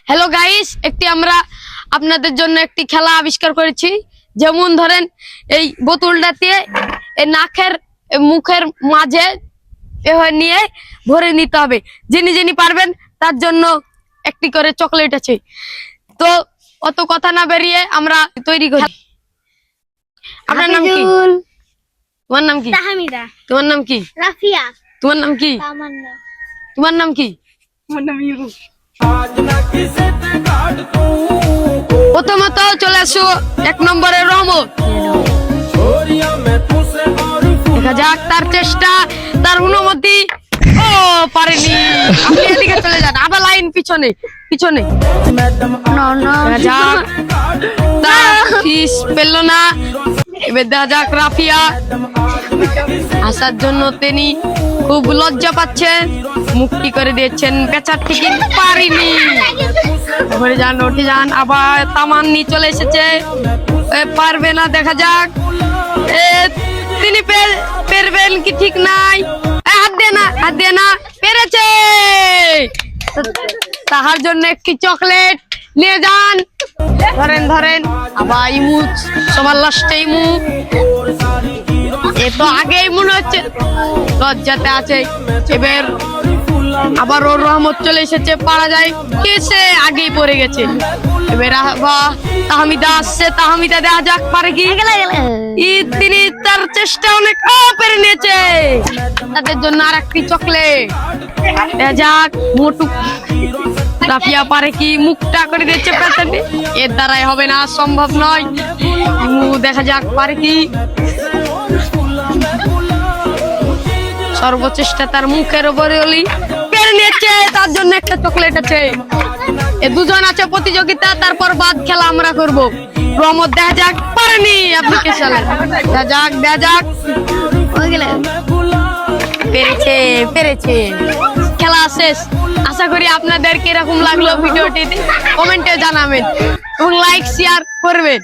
Hello guys, আমরা আপনাদের জন্য একটি খেলা আবিষ্কার করেছি। যেমন ধরেন এই বোতলটাতে এই নাকের মুখের মাঝে নিয়ে ভরে নিতে হবে। যিনি পারবেন তার জন্য একটি করে চকলেট আছে। তো অত কথা না বেরিয়ে আমরা তৈরি করি। আপনার নাম কি? তোমার নাম কি? তাহমিদা। তোমার নাম কি? রাফিয়া। তোমার নাম কি? তামান্না। তোমার নাম কি? প্রথমত চলে আসো 1 নম্বরের রহমত। দেখা যাক তার চেষ্টা, তার অনুমতি। ও পারেনি। আপনি এদিকে চলে যান, আবার লাইন পিছনে। দেখা যাক পেল না। এবার দেখা যাক রাফিয়া। আসার জন্য তিনি খুব লজ্জা পাচ্ছেন, মুক্তি করে দিয়েছেন পেছার থেকে। পারিনি। ঘরে যান, উঠে যান। আবার তামান্নি চলে এসেছে, পারবে না। দেখা যাক তিনি পেরবেন কি ঠিক নাই। হাত দিয়ে না, পেরেছে। তাহার জন্য একটি চকলেট নিয়ে যান। ধরেন। আবার ইমু সবার লাস্টে ইমু। এ তো আগেই মনে হচ্ছে লজ্জাতে আছে। এবার আবার ওর রহমত চলে এসেছে, পারা যায় কেসে আগেই পড়ে গেছে। এবার তাহমিদা আসছে, তাহমিদা দেখা যাক পারে কি। তিনি তার চেষ্টা অনেক পেরে নিয়েছে। তাদের জন্য আর একটি চকলেট। দেখা যাক মোটু রাফিয়া পারে কি। মুখটা করে দিচ্ছে পেছনে। এর দ্বারাই হবে না, সম্ভব নয়। দেখা যাক পারে কি। সর্বচেষ্টা তার মুখের উপরে পেরে নিয়েছে। তার জন্য একটা চকলেট আছে। এ দুজন আছে প্রতিযোগিতা, তারপর বাদ খেলা আমরা করব। রহমত দেখা যাক পারেনি। আপনি কে চালেন? দেখা যাক পেরেছে। খেলা শেষ। আশা করি আপনাদের কিরকম লাগলো ভিডিওটি কমেন্টে জানাবেন এবং লাইক শেয়ার করবেন।